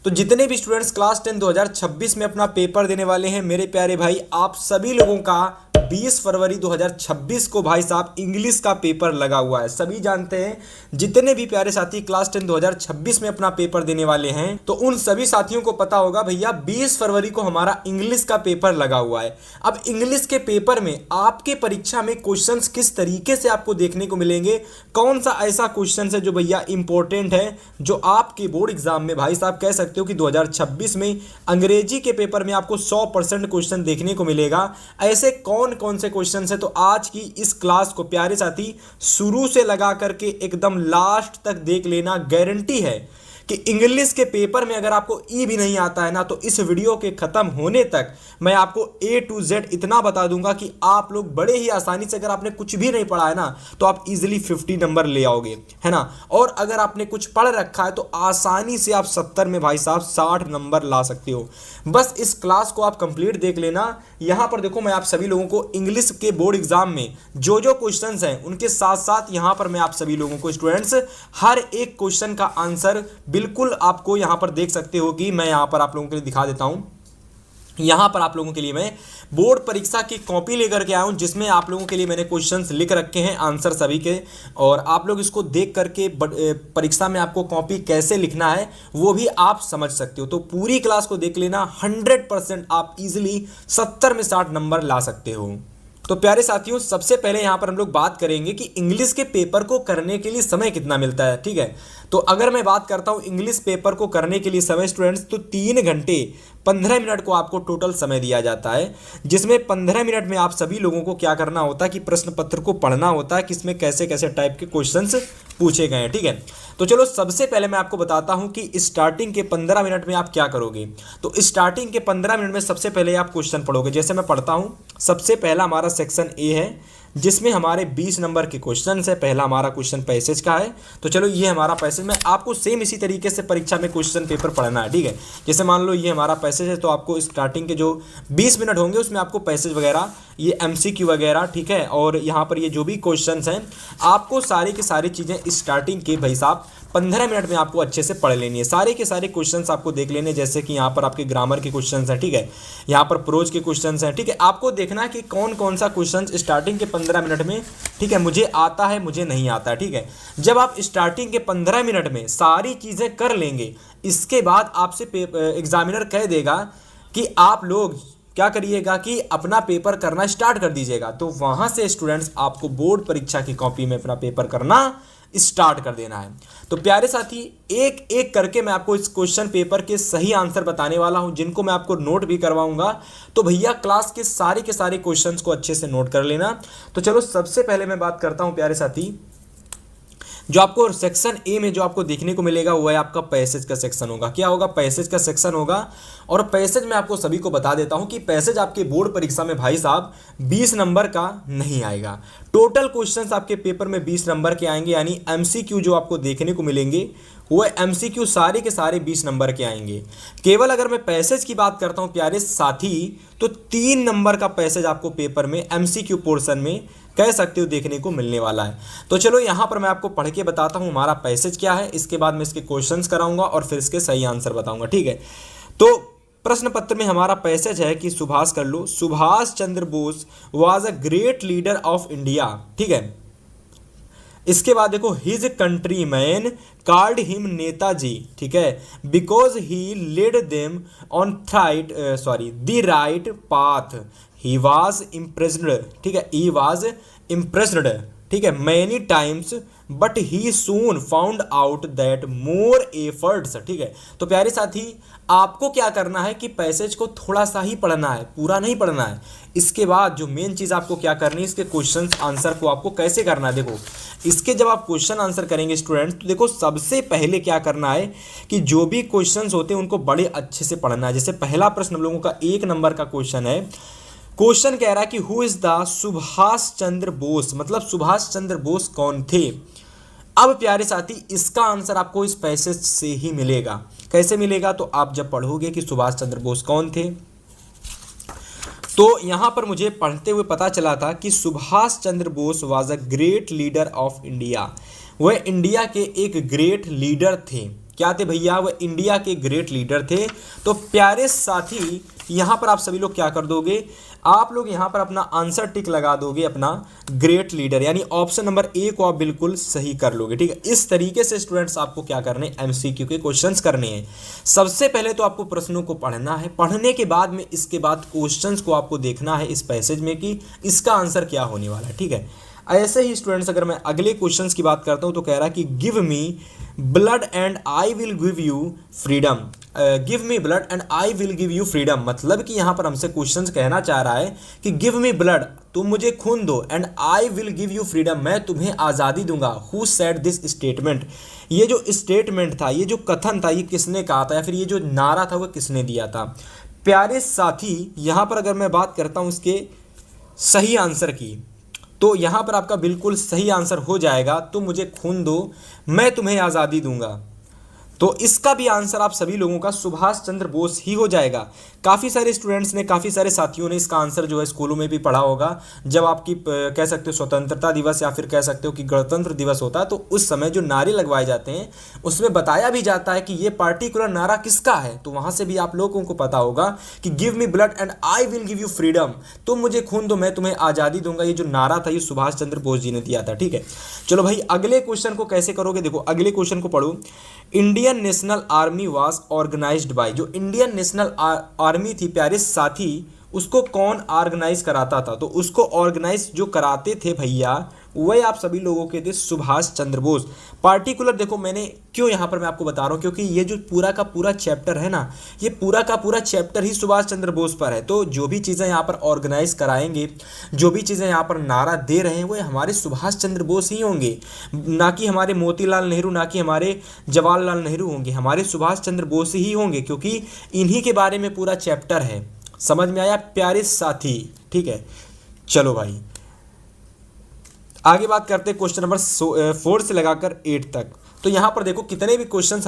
तो जितने भी स्टूडेंट्स क्लास 10 2026 में अपना पेपर देने वाले हैं मेरे प्यारे भाई, आप सभी लोगों का 20 फरवरी 2026 को भाई साहब इंग्लिश का पेपर लगा हुआ है। सभी जानते हैं, जितने भी प्यारे साथी क्लास 10 2026 में अपना पेपर देने वाले हैं तो उन सभी साथियों को पता होगा भैया 20 फरवरी को हमारा इंग्लिश का पेपर लगा हुआ है। अब इंग्लिश के पेपर में आपके परीक्षा में क्वेश्चंस किस तरीके से आपको देखने को मिलेंगे, कौन सा ऐसा क्वेश्चन है जो भैया इंपॉर्टेंट है, जो आपके बोर्ड एग्जाम में भाई साहब कह सकते हो कि 2026 में अंग्रेजी के पेपर में आपको 100% क्वेश्चन देखने को मिलेगा। ऐसे कौन कौन से क्वेश्चन है, तो आज की इस क्लास को प्यारे साथी शुरू से लगा करके एकदम लास्ट तक देख लेना। गारंटी है कि इंग्लिश के पेपर में अगर आपको ई भी नहीं आता है ना, तो इस वीडियो के खत्म होने तक मैं आपको ए टू जेड इतना बता दूंगा कि आप लोग बड़े ही आसानी से, अगर आपने कुछ भी नहीं पढ़ा है ना, तो आप इजीली 50 नंबर ले आओगे, है ना। और अगर आपने कुछ पढ़ रखा है तो आसानी से आप 70 में भाई साहब 60 नंबर ला सकते हो। बस इस क्लास को आप कंप्लीट देख लेना। यहां पर देखो, मैं आप सभी लोगों को इंग्लिश के बोर्ड एग्जाम में जो जो क्वेश्चंस हैं उनके साथ साथ यहां पर मैं आप सभी लोगों को स्टूडेंट्स हर एक क्वेश्चन का आंसर बिल्कुल आपको यहां पर देख सकते हो कि मैं यहां पर आप लोगों के लिए दिखा देता हूं। यहां पर आप लोगों के लिए मैं बोर्ड परीक्षा की कॉपी लेकर के आया हूं, जिसमें आप लोगों के लिए मैंने क्वेश्चंस लिख रखे हैं, आंसर सभी के, और आप लोग इसको देख करके परीक्षा में आपको कॉपी कैसे लिखना है वो भी आप समझ सकते हो। तो पूरी क्लास को देख लेना, 100% आप इजीली 70 में 60 नंबर ला सकते हो। तो प्यारे साथियों, सबसे पहले यहां पर हम लोग बात करेंगे कि इंग्लिश के पेपर को करने के लिए समय कितना मिलता है। ठीक है, तो अगर मैं बात करता हूं इंग्लिश पेपर को करने के लिए समय स्टूडेंट्स, तो 3 घंटे 15 मिनट को आपको टोटल समय दिया जाता है, जिसमें 15 मिनट में आप सभी लोगों को क्या करना होता है कि प्रश्न पत्र को पढ़ना होता है कि इसमें कैसे कैसे टाइप के क्वेश्चंस पूछे गए हैं। ठीक है, तो चलो सबसे पहले मैं आपको बताता हूं कि स्टार्टिंग के 15 मिनट में आप क्या करोगे। तो स्टार्टिंग के 15 मिनट में सबसे पहले आप क्वेश्चन पढ़ोगे। जैसे मैं पढ़ता हूं, सबसे पहला हमारा सेक्शन ए है, जिसमें हमारे 20 नंबर के क्वेश्चन है। पहला हमारा क्वेश्चन पैसेज का है, तो चलो ये हमारा पैसेज में आपको सेम इसी तरीके से परीक्षा में क्वेश्चन पेपर पढ़ना है। ठीक है, जैसे मान लो ये हमारा पैसेज है, तो आपको स्टार्टिंग के जो 20 मिनट होंगे उसमें आपको पैसेज वगैरह, ये एमसीक्यू वगैरह, ठीक है, और यहाँ पर ये जो भी क्वेश्चंस हैं आपको सारी की सारी चीज़ें स्टार्टिंग के भाई साहब 15 मिनट में आपको अच्छे से पढ़ लेनी है। सारे के सारे क्वेश्चंस आपको देख लेने, जैसे कि यहाँ पर आपके ग्रामर के क्वेश्चंस हैं, ठीक है, यहाँ पर प्रोज के क्वेश्चंस हैं। ठीक है, आपको देखना है कि कौन कौन सा क्वेश्चन स्टार्टिंग के 15 मिनट में, ठीक है, मुझे आता है मुझे नहीं आता है। ठीक है, जब आप स्टार्टिंग के 15 मिनट में सारी चीज़ें कर लेंगे, इसके बाद आपसे एग्जामिनर कह देगा कि आप लोग क्या करिएगा कि अपना पेपर करना स्टार्ट कर दीजिएगा। तो वहां से स्टूडेंट्स आपको बोर्ड परीक्षा की कॉपी में अपना पेपर करना स्टार्ट कर देना है। तो प्यारे साथी, एक एक करके मैं आपको इस क्वेश्चन पेपर के सही आंसर बताने वाला हूं, जिनको मैं आपको नोट भी करवाऊंगा। तो भैया क्लास के सारे क्वेश्चंस को अच्छे से नोट कर लेना। तो चलो सबसे पहले मैं बात करता हूं प्यारे साथी, जो आपको सेक्शन ए में जो आपको देखने को मिलेगा वो है आपका पैसेज का सेक्शन होगा। क्या होगा? पैसेज का सेक्शन होगा। और पैसेज में आपको सभी को बता देता हूं कि पैसेज आपके बोर्ड परीक्षा में भाई साहब 20 नंबर का नहीं आएगा। टोटल क्वेश्चंस आपके पेपर में 20 नंबर के आएंगे, यानी एमसीक्यू जो आपको देखने को मिलेंगे वो एमसीक्यू सारे के सारे 20 नंबर के आएंगे। केवल अगर मैं पैसेज की बात करता हूं प्यारे साथी, तो 3 नंबर का पैसेज आपको पेपर में एमसीक्यू पोर्शन में कह सकते हो देखने को मिलने वाला है। तो चलो यहां पर मैं आपको पढ़ के बताता हूं हमारा पैसेज क्या है, इसके बाद मैं इसके क्वेश्चंस कराऊंगा और फिर इसके सही आंसर बताऊंगा। ठीक है, तो प्रश्न पत्र में हमारा पैसेज है कि सुभाष कर लो, Subhash Chandra Bose was a great leader of India. ठीक है, इसके बाद देखो, his countrymen called him Netaji. ठीक है, because he led them on the right path, he was impressed. ठीक है, ही वॉज इम्प्रेस्ड, ठीक है, many times, but he soon found out that more efforts. ठीक है, तो प्यारे साथी, आपको क्या करना है कि पैसेज को थोड़ा सा ही पढ़ना है, पूरा नहीं पढ़ना है। इसके बाद जो मेन चीज़ आपको क्या करनी है, इसके क्वेश्चन आंसर को आपको कैसे करना है। देखो, इसके जब आप क्वेश्चन आंसर करेंगे स्टूडेंट्स, तो देखो सबसे पहले क्या करना है कि जो भी क्वेश्चंस होते हैं उनको बड़े अच्छे से पढ़ना है। जैसे पहला प्रश्न हम लोगों का 1 नंबर का क्वेश्चन है। क्वेश्चन कह रहा है कि who is the Subhash Chandra Bose, मतलब सुभाष चंद्र बोस कौन थे। अब प्यारे साथी, इसका आंसर आपको इस पैसेज से ही मिलेगा। कैसे मिलेगा? तो आप जब पढ़ोगे कि सुभाष चंद्र बोस कौन थे, तो यहां पर मुझे पढ़ते हुए पता चला था कि Subhash Chandra Bose was a great leader of India. वह इंडिया के एक ग्रेट लीडर थे। क्या थे भैया, वो इंडिया के ग्रेट लीडर थे। तो प्यारे साथी यहाँ पर आप सभी लोग क्या कर दोगे, आप लोग यहाँ पर अपना आंसर टिक लगा दोगे अपना ग्रेट लीडर, यानी ऑप्शन नंबर ए को आप बिल्कुल सही कर लोगे। ठीक है, इस तरीके से स्टूडेंट्स आपको क्या करने, एमसीक्यू के क्वेश्चंस करने हैं। सबसे पहले तो आपको प्रश्नों को पढ़ना है, पढ़ने के बाद में इसके बाद क्वेश्चंस को आपको देखना है इस पैसेज में कि इसका आंसर क्या होने वाला है। ठीक है, ऐसे ही स्टूडेंट्स अगर मैं अगले क्वेश्चंस की बात करता हूं तो कह रहा है कि give me blood and I will give you freedom. Give me blood and I will give you freedom, मतलब कि यहाँ पर हमसे क्वेश्चंस कहना चाह रहा है कि गिव मी ब्लड, तुम मुझे खून दो, and I will give you freedom, मैं तुम्हें आज़ादी दूंगा। हु सेड दिस स्टेटमेंट, ये जो स्टेटमेंट था, ये जो कथन था, ये किसने कहा था, या फिर ये जो नारा था वो किसने दिया था। प्यारे साथी यहाँ पर अगर मैं बात करता हूँ इसके सही आंसर की, तो यहाँ पर आपका बिल्कुल सही आंसर हो जाएगा, तुम मुझे खून दो मैं तुम्हें आज़ादी दूंगा। तो इसका भी आंसर आप सभी लोगों का सुभाष चंद्र बोस ही हो जाएगा। काफ़ी सारे स्टूडेंट्स ने, काफ़ी सारे साथियों ने इसका आंसर जो है स्कूलों में भी पढ़ा होगा। जब आपकी कह सकते हो स्वतंत्रता दिवस या फिर कह सकते हो कि गणतंत्र दिवस होता है, तो उस समय जो नारे लगवाए जाते हैं उसमें बताया भी जाता है कि ये पार्टिकुलर नारा किसका है। तो वहाँ से भी आप लोगों को पता होगा कि give me blood and I will give you freedom, तुम मुझे खून दो मैं तुम्हें आज़ादी दूंगा, ये जो नारा था ये सुभाष चंद्र बोस जी ने दिया था। ठीक है, चलो भाई अगले क्वेश्चन को कैसे करोगे, देखो अगले क्वेश्चन को पढ़ो। Indian National Army was organized by, जो इंडियन नेशनल आर्मी थी प्यारे साथी, उसको कौन ऑर्गेनाइज कराता था, तो उसको ऑर्गेनाइज जो कराते थे भैया वही आप सभी लोगों के थे सुभाष चंद्र बोस। पार्टिकुलर देखो मैंने क्यों यहाँ पर मैं आपको बता रहा हूँ, क्योंकि ये जो पूरा का पूरा चैप्टर है ना, ये पूरा का पूरा चैप्टर ही सुभाष चंद्र बोस पर है। तो जो भी चीज़ें यहाँ पर ऑर्गेनाइज कराएंगे, जो भी चीज़ें यहाँ पर नारा दे रहे हैं, वो हमारे सुभाष चंद्र बोस ही होंगे, ना कि हमारे मोतीलाल नेहरू, ना कि हमारे जवाहरलाल नेहरू होंगे, हमारे सुभाष चंद्र बोस ही होंगे, क्योंकि इन्हीं के बारे में पूरा चैप्टर है। समझ में आया प्यारे साथी। ठीक है, चलो भाई आगे बात करते हैं क्वेश्चन नंबर 4 से लगाकर 8 तक। तो यहाँ पर देखो कितने भी क्वेश्चन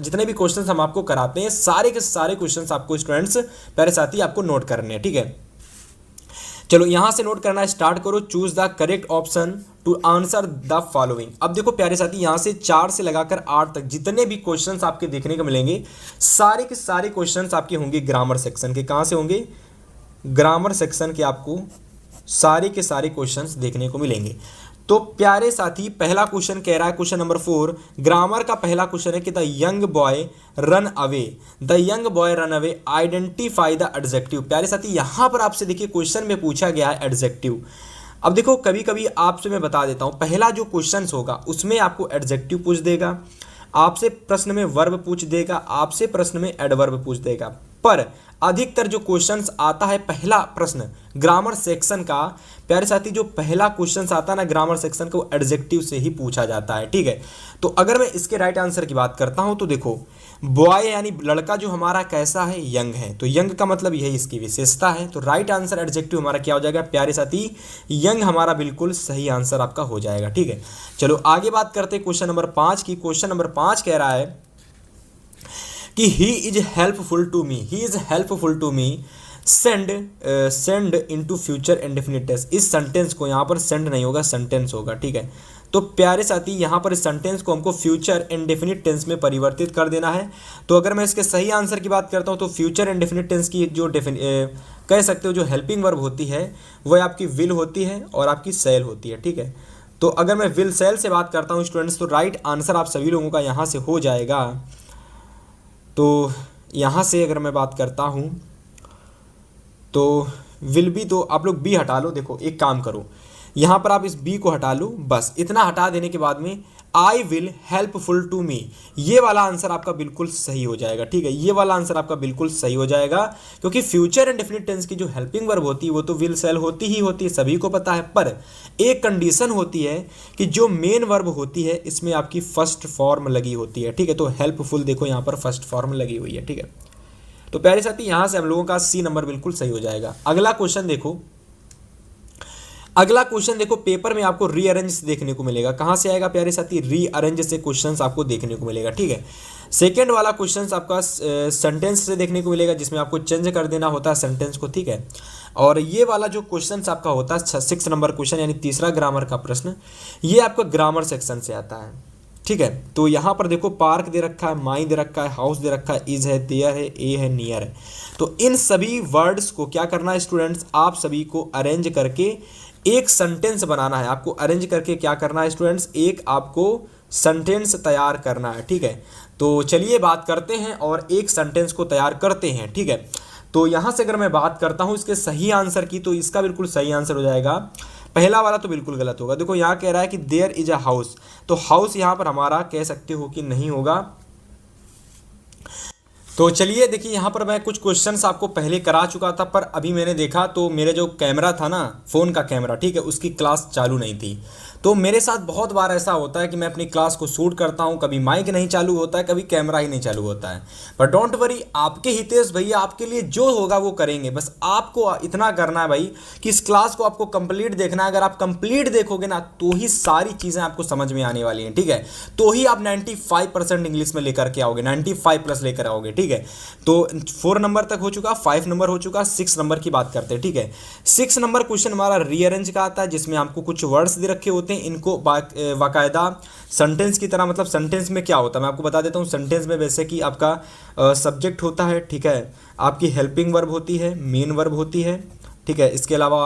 जितने भी क्वेश्चन हम आपको कराते हैं, सारे के सारे क्वेश्चन आपको स्टूडेंट्स प्यारे साथी आपको नोट करने हैं। ठीक है, चलो यहाँ से नोट करना स्टार्ट करो। Choose the correct option to answer the following. अब देखो प्यारे साथी यहाँ से 4 से लगाकर 8 तक जितने भी क्वेश्चंस आपके देखने को मिलेंगे, सारे के सारे क्वेश्चंस आपके होंगे ग्रामर सेक्शन के। कहाँ से होंगे, ग्रामर सेक्शन के आपको सारे के सारे क्वेश्चंस देखने को मिलेंगे। तो प्यारे साथी पहला क्वेश्चन कह रहा है, क्वेश्चन नंबर 4 ग्रामर का पहला क्वेश्चन है कि the young boy run away, the young boy run away identify the adjective. प्यारे साथी यहाँ पर आपसे देखिए क्वेश्चन में पूछा गया है एडजेक्टिव। अब देखो कभी कभी आपसे मैं बता देता हूँ, पहला जो क्वेश्चन होगा उसमें आपको एडजेक्टिव पूछ देगा, आपसे प्रश्न में वर्ब पूछ देगा, आपसे प्रश्न में एडवर्ब पूछ देगा। पर अधिकतर जो क्वेश्चंस आता है पहला प्रश्न ग्रामर सेक्शन का, प्यारे साथी जो पहला क्वेश्चंस आता है ना ग्रामर सेक्शन का, वो एडजेक्टिव से ही पूछा जाता है। ठीक है, तो अगर मैं इसके राइट आंसर की बात करता हूं तो देखो बॉय यानी लड़का जो हमारा कैसा है, यंग है, तो यंग का मतलब यही इसकी विशेषता है। तो राइट आंसर एडजेक्टिव हमारा क्या हो जाएगा प्यारे साथी, यंग हमारा बिल्कुल सही आंसर आपका हो जाएगा। ठीक है, चलो आगे बात करते हैं क्वेश्चन नंबर 5 की। क्वेश्चन नंबर 5 कह रहा है कि he is helpful to me, he is helpful to me send into future indefinite tense. इस सेंटेंस को यहाँ पर सेंड नहीं होगा, सेंटेंस होगा। ठीक है, तो प्यारे साथी यहाँ पर इस सेंटेंस को हमको फ्यूचर इंडेफिनिट टेंस में परिवर्तित कर देना है। तो अगर मैं इसके सही आंसर की बात करता हूँ तो फ्यूचर इंडेफिनिट टेंस की जो कह सकते हो जो हेल्पिंग वर्ब होती है वह आपकी विल होती है और आपकी सेल होती है। ठीक है, तो अगर मैं विल सेल से बात करता हूँ स्टूडेंट्स, तो राइट आंसर आप सभी लोगों का यहाँ से हो जाएगा। तो यहाँ से अगर मैं बात करता हूँ तो विल बी, तो आप लोग बी हटा लो। देखो एक काम करो, यहाँ पर आप इस बी को हटा लो, बस इतना हटा देने के बाद में I will helpful to me, ये वाला आंसर आपका बिल्कुल सही हो जाएगा। ठीक है, ये वाला आंसर आपका बिल्कुल सही हो जाएगा, क्योंकि फ्यूचर इंडेफिनिट टेंस की जो हेल्पिंग वर्ब होती है वो तो विल सेल होती ही होती है, सभी को पता है। पर एक कंडीशन होती है कि जो मेन वर्ब होती है इसमें आपकी फर्स्ट फॉर्म लगी होती है। ठीक है, तो हेल्पफुल देखो यहाँ पर फर्स्ट फॉर्म लगी हुई है। ठीक है, तो प्यारे साथी यहाँ से हम लोगों का सी नंबर बिल्कुल सही हो जाएगा। अगला क्वेश्चन देखो, अगला क्वेश्चन देखो पेपर में आपको रीअरेंज देखने को मिलेगा। कहाँ से आएगा प्यारे साथी, रीअरेंज से क्वेश्चंस आपको देखने को मिलेगा। ठीक है, सेकंड वाला क्वेश्चंस आपका सेंटेंस से देखने को मिलेगा, जिसमें आपको चेंज कर देना होता है सेंटेंस को। ठीक है, और ये वाला जो क्वेश्चंस आपका होता है 6 नंबर क्वेश्चन यानी तीसरा ग्रामर का प्रश्न, ये आपका ग्रामर सेक्शन से आता है। ठीक है। तो यहाँ पर देखो पार्क दे रखा है, माई दे रखा है, हाउस दे रखा है, इज है, देयर है, ए है, नियर है। तो इन सभी वर्ड्स को क्या करना है स्टूडेंट्स, आप सभी को अरेंज करके एक सेंटेंस बनाना है। आपको अरेंज करके क्या करना है स्टूडेंट्स, एक आपको सेंटेंस तैयार करना है। ठीक है, तो चलिए बात करते हैं और एक सेंटेंस को तैयार करते हैं। ठीक है, तो यहाँ से अगर मैं बात करता हूँ इसके सही आंसर की, तो इसका बिल्कुल सही आंसर हो जाएगा पहला वाला, तो बिल्कुल गलत होगा। देखो यहाँ कह रहा है कि देयर इज अ हाउस, तो हाउस यहाँ पर हमारा कह सकते हो कि नहीं होगा। तो चलिए देखिए, यहाँ पर मैं कुछ क्वेश्चंस आपको पहले करा चुका था, पर अभी मैंने देखा तो मेरे जो कैमरा था ना, फ़ोन का कैमरा, ठीक है, उसकी क्लास चालू नहीं थी। तो मेरे साथ बहुत बार ऐसा होता है कि मैं अपनी क्लास को शूट करता हूँ, कभी माइक नहीं चालू होता है, कभी कैमरा ही नहीं चालू होता है। पर डोंट वरी, आपके हितेश भैया आपके लिए जो होगा वो करेंगे। बस आपको इतना करना है भाई कि इस क्लास को आपको कंप्लीट देखना है। अगर आप कंप्लीट देखोगे ना, तो ही सारी चीज़ें आपको समझ में आने वाली हैं। ठीक है, तो ही आप 95% इंग्लिश में लेकर के आओगे, 95 प्लस लेकर आओगे। ठीक है, तो 4 नंबर तक हो चुका, 5 नंबर हो चुका, 6 नंबर की बात करते हैं। ठीक है, 6 नंबर क्वेश्चन हमारा रीअरेंज का आता है, जिसमें आपको कुछ वर्ड्स दे रखे होते हैं, इनको बाकायदा सेंटेंस की तरह, मतलब सेंटेंस में क्या होता है मैं आपको बता देता हूँ। सेंटेंस में वैसे कि आपका सब्जेक्ट होता है, ठीक है, आपकी हेल्पिंग वर्ब होती है, मेन वर्ब होती है, ठीक है, इसके अलावा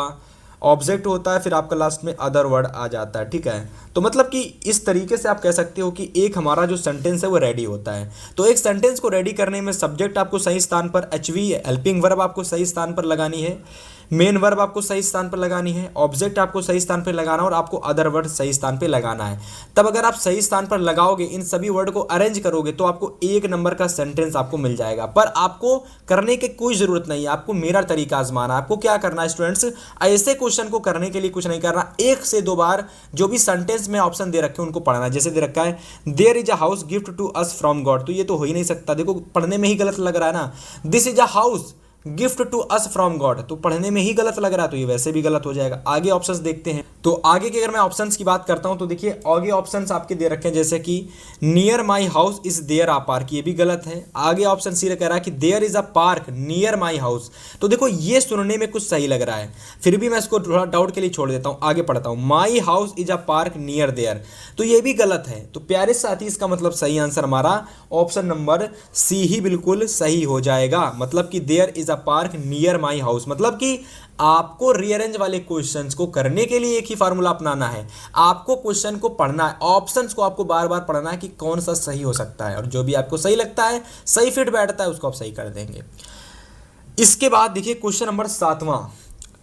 ऑब्जेक्ट होता है, फिर आपका लास्ट में अदर वर्ड आ जाता है। ठीक है, तो मतलब कि इस तरीके से आप कह सकते हो कि एक हमारा जो सेंटेंस है वो रेडी होता है। तो एक सेंटेंस को रेडी करने में सब्जेक्ट आपको सही स्थान पर, एचवी हेल्पिंग वर्ब आपको सही स्थान पर लगानी है, मेन वर्ब आपको सही स्थान पर लगानी है, ऑब्जेक्ट आपको सही स्थान पर लगाना है, और आपको अदर वर्ड सही स्थान पर लगाना है। तब अगर आप सही स्थान पर लगाओगे, इन सभी वर्ड को अरेंज करोगे, तो आपको 1 नंबर का सेंटेंस आपको मिल जाएगा। पर आपको करने की कोई जरूरत नहीं है, आपको मेरा तरीका आजमाना है। आपको क्या करना है स्टूडेंट्स, ऐसे क्वेश्चन को करने के लिए कुछ नहीं करना, 1 से 2 बार जो भी सेंटेंस में ऑप्शन दे रखे हैं उनको पढ़ना है। जैसे दे रखा है there is a house gift to us from God, तो ये तो हो ही नहीं सकता। देखो पढ़ने में ही गलत लग रहा है ना। This is a house gift to us from God, तो पढ़ने में ही गलत लग रहा है, तो ये वैसे भी गलत हो जाएगा। आगे ऑप्शंस देखते हैं। तो आगे की अगर मैं ऑप्शंस की बात करता हूं, तो देखिए आगे ऑप्शंस आपके दे रखे हैं, जैसे कि near my house is there a park, ये भी गलत है। आगे ऑप्शन सी कह रहा है कि there is a park near my house, तो देखो ये सुनने में कुछ सही लग रहा है, फिर भी मैं इसको थोड़ा डाउट के लिए छोड़ देता हूँ। आगे पढ़ता हूँ, my house is a park near there, तो ये भी गलत है। तो प्यारे साथी, इसका मतलब सही आंसर हमारा ऑप्शन नंबर सी ही बिल्कुल सही हो जाएगा। मतलब कि there is a park near my house, मतलब कि आपको रीअरेंज वाले क्वेश्चंस को करने के लिए एक ही फार्मूला अपनाना है। आपको क्वेश्चन को पढ़ना है, ऑप्शंस को आपको बार बार पढ़ना है कि कौन सा सही हो सकता है, और जो भी आपको सही लगता है, सही फिट बैठता है, उसको आप सही कर देंगे। इसके बाद देखिए क्वेश्चन नंबर 7वां।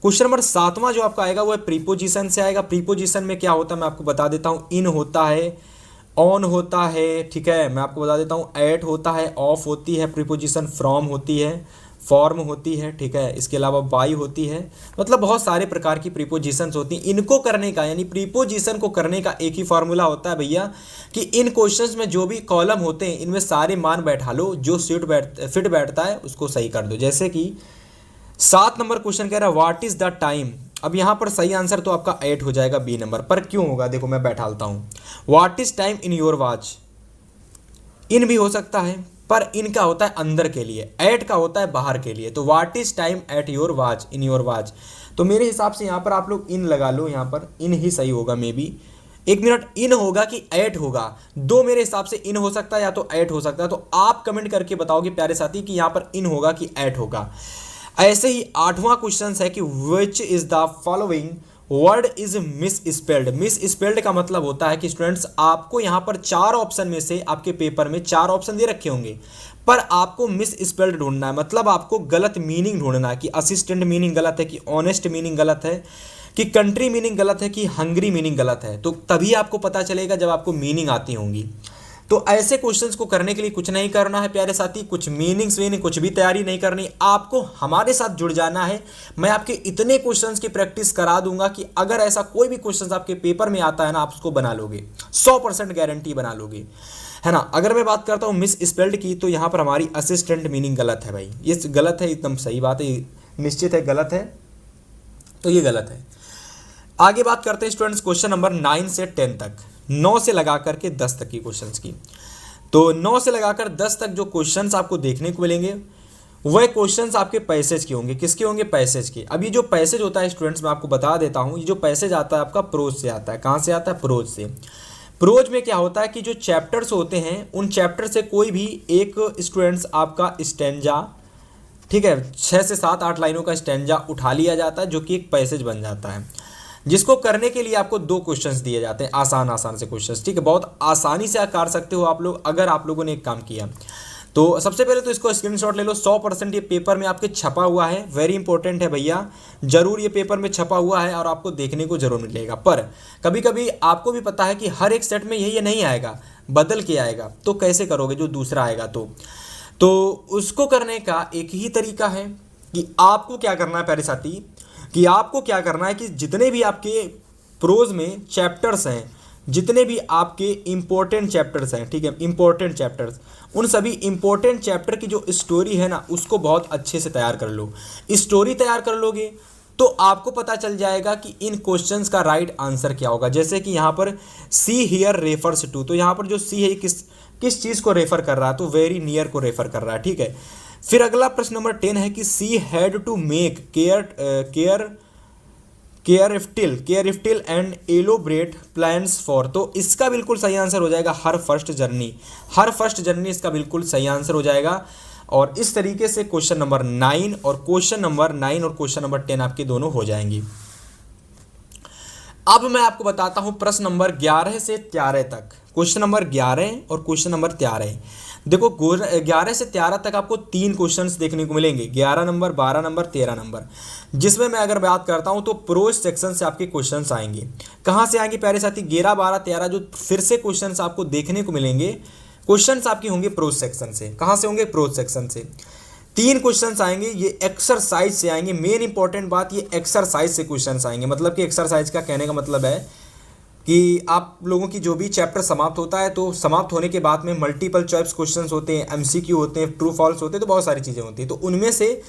क्वेश्चन नंबर 7वां जो आपका आएगा वो है प्रीपोजिशन से आएगा। प्रीपोजिशन में क्या होता है मैं आपको बता देता हूं। इन होता है, ऑन होता है, ठीक है, मैं आपको बता देता हूं, एट होता है, ऑफ होती है प्रीपोजिशन, फ्रॉम होती है, फॉर्म होती है, ठीक है, इसके अलावा बाई होती है। मतलब बहुत सारे प्रकार की प्रीपोजिशंस होती हैं। इनको करने का, यानी प्रीपोजिशन को करने का एक ही फार्मूला होता है भैया, कि इन क्वेश्चंस में जो भी कॉलम होते हैं इनमें सारे मान बैठा लो, जो फिट बैठता है उसको सही कर दो। जैसे कि 7 नंबर क्वेश्चन कह रहा है व्हाट इज द टाइम। अब यहाँ पर सही आंसर तो आपका 8 हो जाएगा बी नंबर पर। क्यों होगा, देखो मैं बैठालता हूँ। What is time in your watch, इन भी हो सकता है, पर इन का होता है अंदर के लिए, एट का होता है बाहर के लिए। तो what is time at your watch, in your watch, तो मेरे हिसाब से यहाँ पर आप लोग इन लगा लो, यहाँ पर इन ही सही होगा। मे बी 1 मिनट, इन होगा कि एट होगा, दो मेरे हिसाब से इन हो सकता है या तो एट हो सकता है। तो आप कमेंट करके बताओगे प्यारे साथी कि यहाँ पर इन होगा कि एट होगा। ऐसे ही 8वां क्वेश्चन है कि which is the following word is miss spelled. Miss spelled का मतलब होता है कि स्टूडेंट्स आपको यहाँ पर 4 ऑप्शन में से, आपके पेपर में 4 ऑप्शन दे रखे होंगे, पर आपको मिस स्पेल्ड ढूंढना है। मतलब आपको गलत मीनिंग ढूंढना है कि असिस्टेंट मीनिंग गलत है, कि ऑनेस्ट मीनिंग गलत है, कि कंट्री मीनिंग गलत है, कि हंग्री मीनिंग गलत है। तो तभी आपको पता चलेगा जब आपको मीनिंग आती होंगी। तो ऐसे क्वेश्चंस को करने के लिए कुछ नहीं करना है प्यारे साथी, कुछ मीनिंग्स वीनिंग कुछ भी तैयारी नहीं करनी, आपको हमारे साथ जुड़ जाना है। मैं आपके इतने क्वेश्चंस की प्रैक्टिस करा दूंगा कि अगर ऐसा कोई भी क्वेश्चंस आपके पेपर में आता है ना, आप उसको बना लोगे, 100% गारंटी बना लोगे, है ना। अगर मैं बात करता हूँ मिस स्पेल्ड की, तो यहाँ पर हमारी असिस्टेंट मीनिंग गलत है भाई, ये गलत है, एकदम सही बात है, निश्चित है गलत है, तो ये गलत है। आगे बात करते हैं स्टूडेंट्स क्वेश्चन नंबर 9 से 10 तक, 9 से लगा करके 10 तक की क्वेश्चंस की। तो 9 से लगाकर 10 तक जो क्वेश्चंस आपको देखने को मिलेंगे वह क्वेश्चंस आपके पैसेज के होंगे। किसके होंगे, पैसेज के। अब ये जो पैसेज होता है स्टूडेंट्स, मैं आपको बता देता हूँ, ये जो पैसेज आता है आपका प्रोज से आता है। कहाँ से आता है, प्रोज से। प्रोज में क्या होता है कि जो चैप्टर्स होते हैं उन चैप्टर से कोई भी एक स्टूडेंट्स आपका स्टैंजा, ठीक है, 6 से 7 8 लाइनों का स्टैंजा उठा लिया जाता है जो कि एक पैसेज बन जाता है, जिसको करने के लिए आपको 2 क्वेश्चंस दिए जाते हैं, आसान आसान से क्वेश्चंस, ठीक है, बहुत आसानी से कर सकते हो आप लोग अगर आप लोगों ने एक काम किया। तो सबसे पहले तो इसको स्क्रीनशॉट ले लो, 100% ये पेपर में आपके छपा हुआ है, वेरी इंपॉर्टेंट है भैया, जरूर ये पेपर में छपा हुआ है और आपको देखने को जरूर मिलेगा। पर कभी कभी आपको भी पता है कि हर एक सेट में यही नहीं आएगा, बदल के आएगा, तो कैसे करोगे जो दूसरा आएगा। तो उसको करने का एक ही तरीका है कि आपको क्या करना है प्यारे साथी, कि आपको क्या करना है कि जितने भी आपके प्रोज में चैप्टर्स हैं, जितने भी आपके इंपॉर्टेंट चैप्टर्स हैं, ठीक है, इंपॉर्टेंट चैप्टर्स, उन सभी इंपॉर्टेंट चैप्टर की जो स्टोरी है ना उसको बहुत अच्छे से तैयार कर लो। स्टोरी तैयार कर लोगे तो आपको पता चल जाएगा कि इन क्वेश्चंस का राइट आंसर क्या होगा। जैसे कि यहाँ पर सी हियर रेफर्स टू, तो यहाँ पर जो सी है किस चीज़ को रेफर कर रहा है, तो वेरी नियर को रेफर कर रहा है, ठीक है। फिर अगला प्रश्न नंबर 10 है कि she had to make careful and elaborate plans for, तो इसका बिल्कुल सही आंसर हो जाएगा हर फर्स्ट जर्नी इसका बिल्कुल सही आंसर हो जाएगा। और इस तरीके से क्वेश्चन नंबर 9 और क्वेश्चन नंबर 10 आपके दोनों हो जाएंगी। अब मैं आपको बताता हूं प्रश्न नंबर 11 से 13 तक, क्वेश्चन नंबर 11 और क्वेश्चन नंबर 13। देखो 11 से 13 तक आपको 3 क्वेश्चंस देखने को मिलेंगे, 11 नंबर, 12 नंबर, 13 नंबर, जिसमें मैं अगर बात करता हूं तो प्रोज सेक्शन से आपके क्वेश्चंस आएंगे। कहां से आएंगे प्यारे साथी, 11, 12, 13 जो फिर से क्वेश्चंस आपको देखने को मिलेंगे, क्वेश्चंस आपके होंगे प्रोज सेक्शन से। कहां से होंगे, प्रोज सेक्शन से। 3 क्वेश्चंस आएंगे, ये एक्सरसाइज से आएंगे। मेन इंपॉर्टेंट बात, ये एक्सरसाइज से क्वेश्चंस आएंगे। मतलब कि एक्सरसाइज का कहने का मतलब है कि आप लोगों की जो भी चैप्टर समाप्त होता है तो समाप्त होने के बाद में मल्टीपल चॉइस क्वेश्चंस होते हैं, एमसीक्यू होते हैं, ट्रू फॉल्स होते हैं, तो बहुत सारी चीज़ें होती हैं। तो उनमें से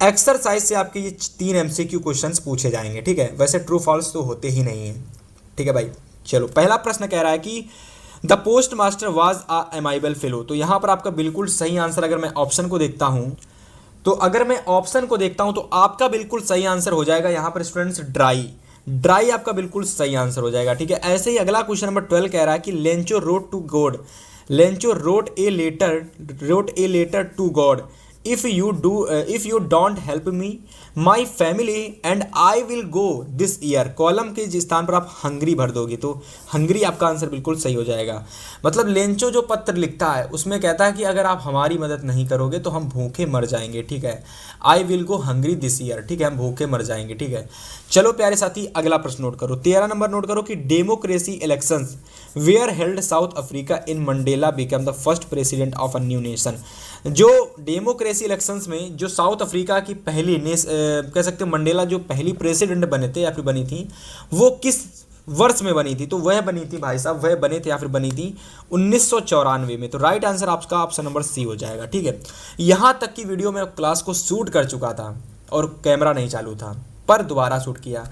एक्सरसाइज से आपके ये 3 एमसीक्यू क्वेश्चंस पूछे जाएंगे, ठीक है। वैसे ट्रू फॉल्स तो होते ही नहीं हैं, ठीक है भाई। चलो पहला प्रश्न कह रहा है कि the postmaster was a amiable fellow, तो यहाँ पर आपका बिल्कुल सही आंसर, अगर मैं ऑप्शन को देखता हूँ तो आपका बिल्कुल सही आंसर हो जाएगा यहाँ पर स्टूडेंट्स ड्राई आपका बिल्कुल सही आंसर हो जाएगा, ठीक है। ऐसे ही अगला क्वेश्चन नंबर 12 कह रहा है कि Lencho wrote a letter to God, if you don't help me my family and I will go this year, column के जिस स्थान पर आप हंगरी भर दोगे तो हंगरी आपका आंसर बिल्कुल सही हो जाएगा। मतलब लेंचो जो पत्र लिखता है उसमें कहता है कि अगर आप हमारी मदद नहीं करोगे तो हम भूखे मर जाएंगे, ठीक है। आई will go Hungary this year, ठीक है, हम भूखे मर जाएंगे, ठीक है। चलो प्यारे साथी अगला प्रश्न नोट करो, 13 नंबर नोट करो कि democracy elections where held south Africa in Mandela become the first president of a new nation, जो डेमोक्रेसी इलेक्शंस में जो साउथ अफ्रीका की पहली कह सकते हो मंडेला जो पहली प्रेसिडेंट बने थे या फिर बनी थी, वो किस वर्ष में बनी थी, तो वह बनी थी भाई साहब, वह बने थे या फिर बनी थी 1994 में। तो राइट आंसर आपका ऑप्शन नंबर सी हो जाएगा, ठीक है। यहाँ तक की वीडियो में क्लास को शूट कर चुका था और कैमरा नहीं चालू था, पर दोबारा शूट किया।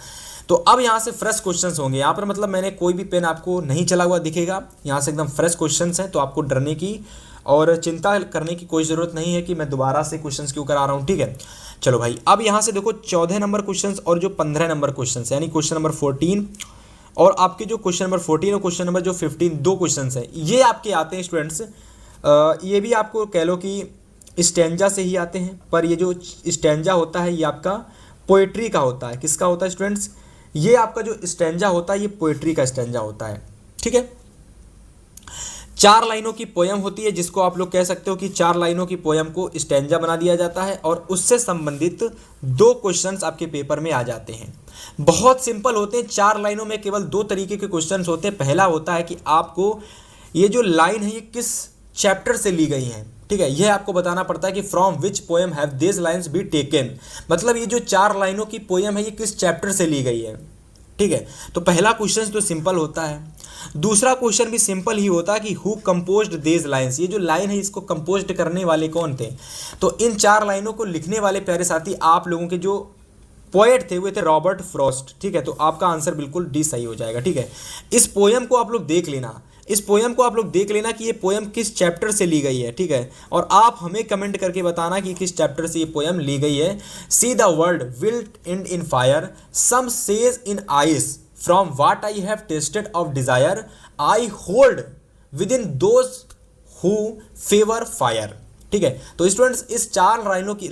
तो अब यहाँ से फ्रेश क्वेश्चंस होंगे, यहाँ पर मतलब मैंने कोई भी पेन आपको नहीं चला हुआ दिखेगा, यहाँ से एकदम फ्रेश क्वेश्चंस हैं, तो आपको डरने की और चिंता करने की कोई ज़रूरत नहीं है कि मैं दोबारा से क्वेश्चंस क्यों करा रहा हूँ, ठीक है। चलो भाई अब यहाँ से देखो 14 नंबर क्वेश्चंस और जो 15 नंबर क्वेश्चंस यानी क्वेश्चन नंबर 14 और आपके जो क्वेश्चन नंबर 14 और क्वेश्चन नंबर जो 15 2 क्वेश्चंस हैं, ये आपके आते हैं स्टूडेंट्स, ये भी आपको कह लो कि स्टैंजा से ही आते हैं, पर ये जो स्टैंजा होता है ये आपका पोएट्री का होता है। किसका होता है स्टूडेंट्स, ये आपका जो स्टैंजा होता है ये पोएट्री का स्टैंजा होता है, ठीक है। 4 लाइनों की पोयम होती है जिसको आप लोग कह सकते हो कि 4 लाइनों की पोयम को स्टैंजा बना दिया जाता है और उससे संबंधित 2 क्वेश्चंस आपके पेपर में आ जाते हैं। बहुत सिंपल होते हैं, 4 लाइनों में केवल 2 तरीके के क्वेश्चंस होते हैं। पहला होता है कि आपको ये जो लाइन है ये किस चैप्टर से ली गई है, ठीक है, यह आपको बताना पड़ता है कि from which poem have this lines be taken, मतलब ये जो 4 लाइनों की पोएम है ये किस चैप्टर से ली गई है, ठीक है। तो पहला क्वेश्चन तो सिंपल होता है। दूसरा क्वेश्चन भी सिंपल ही होता है कि हु कंपोज्ड दीज लाइन्स, ये जो लाइन है इसको कंपोज्ड करने वाले कौन थे। तो इन 4 लाइनों को लिखने वाले प्यारे साथी आप लोगों के जो पोएट थे वो थे रॉबर्ट फ्रॉस्ट, ठीक है। तो आपका आंसर बिल्कुल डी सही हो जाएगा, ठीक है। इस पोएम को आप लोग देख लेना, कि ये पोएम किस चैप्टर से ली गई है, ठीक है। और आप हमें कमेंट करके बताना कि किस चैप्टर से ये पोएम ली गई है। See the world will end in fire, some says in ice, from what I have tasted of desire, I hold with in those who favour fire. ठीक है, तो स्टूडेंट्स इस 4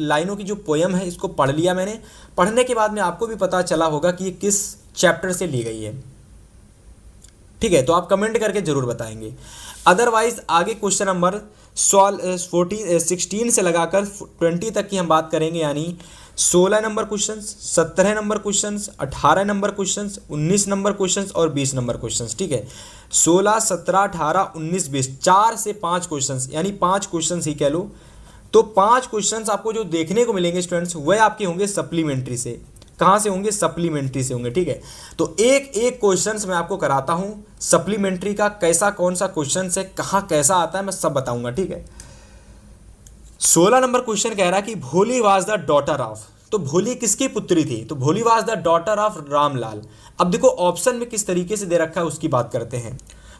लाइनों की जो पोयम है इसको पढ़ लिया मैंने। पढ़ने के बाद में आपको भी पता चला होगा कि ये किस चैप्टर से ली गई है। ठीक है, तो आप कमेंट करके जरूर बताएंगे। अदरवाइज आगे क्वेश्चन नंबर 16 से लगाकर 20 तक की हम बात करेंगे, यानी 16 number questions, 17 number questions, 18 number questions, 19 number questions और 20 नंबर क्वेश्चंस। ठीक है, 16, 17, 18, 19, 20, 4 से 5 क्वेश्चंस, यानी 5 क्वेश्चंस ही कह लो। तो 5 क्वेश्चंस आपको जो देखने को मिलेंगे स्टूडेंट्स वह आपके होंगे सप्लीमेंट्री से। कहाँ से होंगे? सप्लीमेंट्री से होंगे। ठीक है, तो एक एक क्वेश्चंस मैं आपको कराता हूँ सप्लीमेंट्री का, कैसा कौन सा क्वेश्चन है, कहाँ कैसा आता है, मैं सब बताऊंगा। ठीक है, 16 नंबर क्वेश्चन कह रहा है कि भोली वाज द डॉटर ऑफ, तो भोली किसकी पुत्री थी? तो भोली was the daughter of Ramlal. अब देखो ऑप्शन में किस तरीके से दे रखा है उसकी बात करते हैं।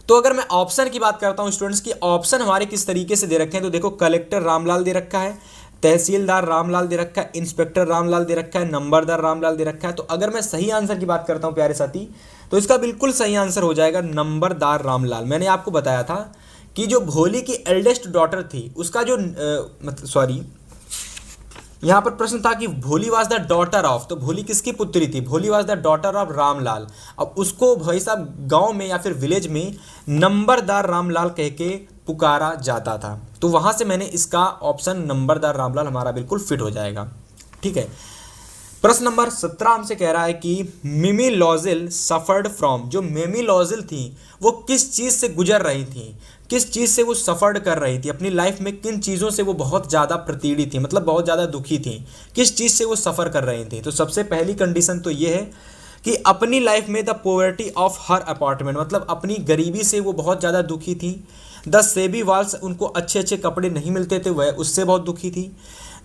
तो अगर मैं ऑप्शन की बात करता हूं स्टूडेंट्स की, ऑप्शन हमारे किस तरीके से दे रखे हैं, तो देखो कलेक्टर रामलाल दे रखा है, तहसीलदार रामलाल दे रखा है, इंस्पेक्टर रामलाल दे रखा है, नंबरदार रामलाल दे रखा है। तो अगर मैं सही आंसर की बात करता हूं प्यारे साथी, तो इसका बिल्कुल सही आंसर हो जाएगा नंबरदार रामलाल। मैंने आपको बताया था कि जो भोली की एल्डेस्ट डॉटर थी उसका जो यहाँ पर प्रश्न था कि भोली वाज द डॉटर ऑफ, तो भोली किसकी पुत्री थी? भोली was the daughter of Ramlal. अब उसको भाई साहब गांव में या फिर विलेज में नंबरदार रामलाल कह के पुकारा जाता था। तो वहां से मैंने इसका ऑप्शन नंबरदार रामलाल हमारा बिल्कुल फिट हो जाएगा। ठीक है, प्रश्न नंबर 17 हमसे कह रहा है कि मिमी लॉजिल सफर्ड फ्रॉम, जो मिमी लॉजिल थी वो किस चीज़ से गुजर रही थी, किस चीज़ से वो सफ़र कर रही थी अपनी लाइफ में, किन चीज़ों से वो बहुत ज़्यादा प्रतिड़ी थी, मतलब बहुत ज़्यादा दुखी थी, किस चीज़ से वो सफ़र कर रही थी। तो सबसे पहली कंडीशन तो ये है कि अपनी लाइफ में the poverty of her apartment, मतलब अपनी गरीबी से वो बहुत ज़्यादा दुखी थी। द सेबी वॉल्स, उनको अच्छे अच्छे कपड़े नहीं मिलते थे, वह उससे बहुत दुखी थी।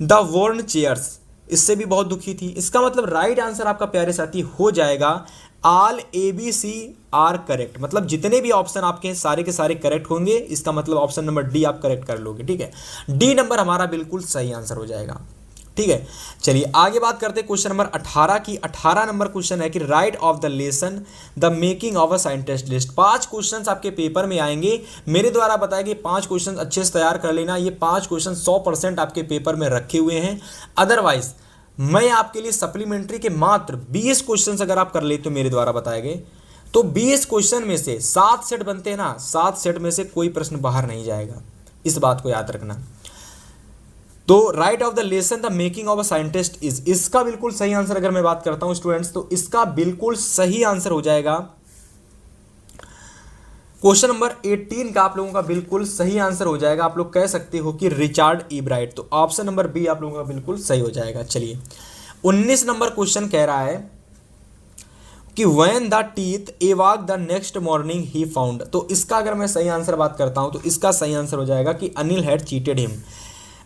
द वॉर्न चेयर्स, इससे भी बहुत दुखी थी। इसका मतलब राइट आंसर आपका प्यारे साथी हो जाएगा ऑल ABC आर करेक्ट, मतलब जितने भी ऑप्शन आपके हैं सारे के सारे करेक्ट होंगे। इसका मतलब ऑप्शन नंबर डी आप करेक्ट कर लोगे। ठीक है, डी नंबर हमारा बिल्कुल सही आंसर हो जाएगा। ठीक है, चलिए आगे बात करते हैं क्वेश्चन नंबर 18 की। 18 नंबर क्वेश्चन है कि right of the lesson the making of a scientist list. 5 questions आपके पेपर में आएंगे, मेरे द्वारा बताया कि 5 क्वेश्चन अच्छे से तैयार कर लेना। ये 5 क्वेश्चन 100% आपके पेपर में रखे हुए हैं। अदरवाइज मैं आपके लिए सप्लीमेंट्री के मात्र 20 क्वेश्चन अगर आप कर लेते हो मेरे द्वारा बताए गए, तो 20 क्वेश्चन में से 7 सेट बनते हैं ना, 7 सेट में से कोई प्रश्न बाहर नहीं जाएगा, इस बात को याद रखना। तो right of the lesson the making of a scientist is, इसका बिल्कुल सही आंसर अगर मैं बात करता हूं स्टूडेंट्स, तो इसका बिल्कुल सही आंसर हो जाएगा क्वेश्चन नंबर 18 का। आप लोगों का बिल्कुल सही आंसर हो जाएगा, आप लोग कह सकते हो कि रिचार्ड ईब्राइट। तो ऑप्शन नंबर बी आप लोगों का बिल्कुल सही हो जाएगा। चलिए 19 नंबर क्वेश्चन कह रहा है कि when the teeth awake the next morning he found. तो इसका अगर मैं सही आंसर बात करता हूं तो इसका सही आंसर हो जाएगा कि Anil had cheated him.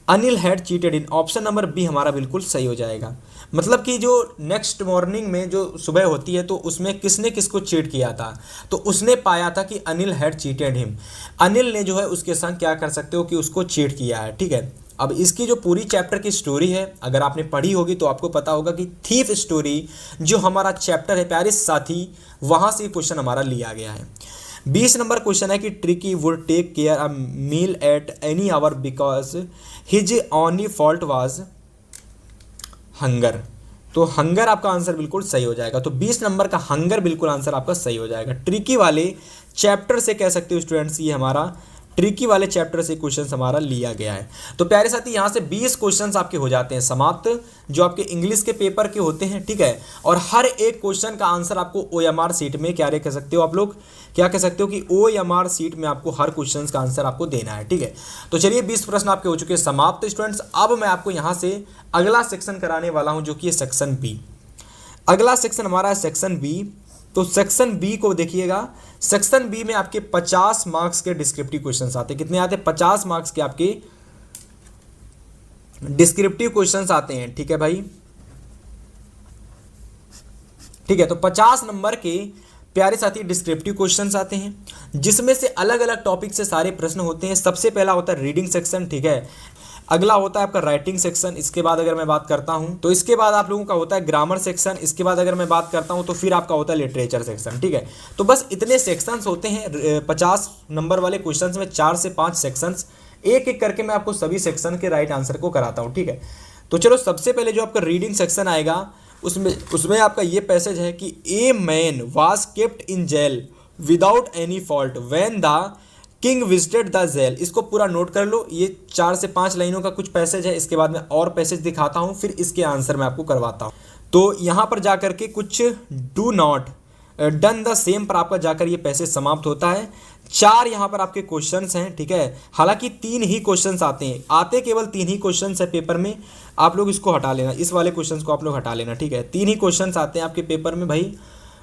Anil had cheated in, option number B हमारा बिल्कुल सही हो जाएगा। मतलब कि जो नेक्स्ट मॉर्निंग में जो सुबह होती है तो उसमें किसने किसको चीट किया था, तो उसने पाया था कि Anil had cheated him, Anil ने जो है उसके संग क्या कर सकते हो कि उसको चीट किया है। ठीक है, अब इसकी जो पूरी चैप्टर की स्टोरी है अगर आपने पढ़ी होगी तो आपको पता होगा कि थीफ स्टोरी जो हमारा चैप्टर है प्यारे साथी, वहाँ से क्वेश्चन हमारा लिया गया है। 20 नंबर क्वेश्चन है कि Tricki would take care a meal at any hour because his only fault was hunger. तो हंगर आपका आंसर बिल्कुल सही हो जाएगा। तो 20 नंबर का हंगर बिल्कुल आंसर आपका सही हो जाएगा। ट्रिकी वाले चैप्टर से कह सकते हो स्टूडेंट्स, ये हमारा ट्रिकी वाले चैप्टर से क्वेश्चन हमारा लिया गया है। तो प्यारे साथी यहाँ से 20 क्वेश्चन आपके हो जाते हैं समाप्त, जो आपके इंग्लिश के पेपर के होते हैं। ठीक है, और हर एक क्वेश्चन का आंसर आपको OMR सीट में क्या कह सकते हो, आप लोग क्या कह सकते हो कि OMR सीट में आपको हर क्वेश्चन का आंसर आपको देना है। ठीक है, तो चलिए 20 प्रश्न आपके हो चुके हैं समाप्त स्टूडेंट्स। अब मैं आपको यहाँ से अगला सेक्शन कराने वाला हूँ जो कि सेक्शन बी। अगला सेक्शन हमारा है सेक्शन बी। तो सेक्शन बी को देखिएगा, सेक्शन बी में आपके 50 मार्क्स के डिस्क्रिप्टिव क्वेश्चंस आते हैं। कितने आते हैं? 50 मार्क्स के आपके डिस्क्रिप्टिव क्वेश्चंस आते हैं। ठीक है भाई, ठीक है, तो 50 नंबर के प्यारे साथी डिस्क्रिप्टिव क्वेश्चंस आते हैं जिसमें से अलग अलग टॉपिक से सारे प्रश्न होते हैं। सबसे पहला होता है रीडिंग सेक्शन। ठीक है, अगला होता है आपका राइटिंग सेक्शन। इसके बाद अगर मैं बात करता हूं तो इसके बाद आप लोगों का होता है ग्रामर सेक्शन। इसके बाद अगर मैं बात करता हूं तो फिर आपका होता है लिटरेचर सेक्शन, ठीक है। तो बस इतने सेक्शंस होते हैं। 50 नंबर वाले क्वेश्चंस में 4 से 5 सेक्शंस, एक एक करके मैं आपको सभी सेक्शन के राइट आंसर को कराता हूं, ठीक है। तो चलो सबसे पहले जो आपका रीडिंग सेक्शन आएगा उसमें आपका ये पैसेज है कि a man was kept in jail without any fault when the king visited the jail. इसको पूरा नोट कर लो। ये 4 से 5 लाइनों का कुछ पैसेज है। इसके बाद मैं और पैसेज दिखाता हूं, फिर इसके आंसर मैं आपको करवाता हूं। तो यहां पर जाकर के कुछ do not done the same पर आपका जाकर ये पैसेज समाप्त होता है। 4 यहाँ पर आपके क्वेश्चंस हैं, ठीक है। हालांकि 3 ही क्वेश्चंस आते केवल 3 ही क्वेश्चंस है पेपर में। आप लोग इसको हटा लेना, इस वाले क्वेश्चंस को आप लोग हटा लेना, ठीक है। 3 ही क्वेश्चंस आते हैं आपके पेपर में भाई।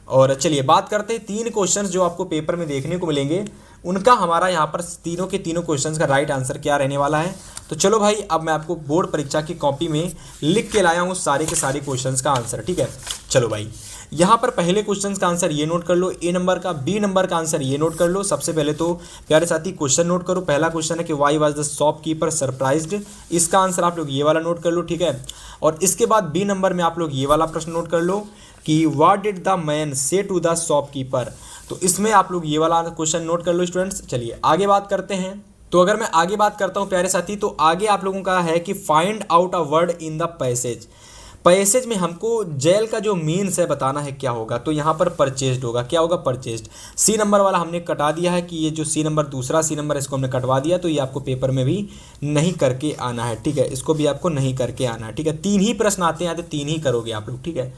और चलिए बात करते हैं 3 क्वेश्चंस जो आपको पेपर में देखने को मिलेंगे, उनका हमारा यहाँ पर तीनों के तीनों क्वेश्चंस का राइट आंसर क्या रहने वाला है। तो चलो भाई, अब मैं आपको बोर्ड परीक्षा की कॉपी में लिख के लाया हूँ सारे के सारे क्वेश्चंस का आंसर, ठीक है। चलो भाई, यहाँ पर पहले क्वेश्चन का आंसर ये नोट कर लो, ए नंबर का। बी नंबर का आंसर ये नोट कर लो। सबसे पहले तो प्यारे साथी क्वेश्चन नोट करो। पहला क्वेश्चन है कि why was the shopkeeper surprised. इसका आंसर आप लोग ये वाला नोट कर लो, ठीक है। और इसके बाद बी नंबर में आप लोग ये वाला प्रश्न नोट कर लो कि व्हाट डिड द मैन से टू द शॉपकीपर। तो इसमें आप लोग ये वाला क्वेश्चन नोट कर लो स्टूडेंट्स। चलिए आगे बात करते हैं। तो अगर मैं आगे बात करता हूँ प्यारे साथी, तो आगे आप लोगों का है कि find out a word in the passage. Passage में हमको जेल का जो मीन्स है बताना है क्या होगा। तो यहाँ पर परचेज्ड होगा। क्या होगा? परचेज्ड। सी नंबर वाला हमने कटा दिया है कि ये जो सी नंबर, दूसरा सी नंबर, इसको हमने कटवा दिया। तो ये आपको पेपर में भी नहीं करके आना है, ठीक है। इसको भी आपको नहीं करके आना है, ठीक है। 3 ही प्रश्न आते हैं, 3 ही करोगे आप लोग, ठीक है।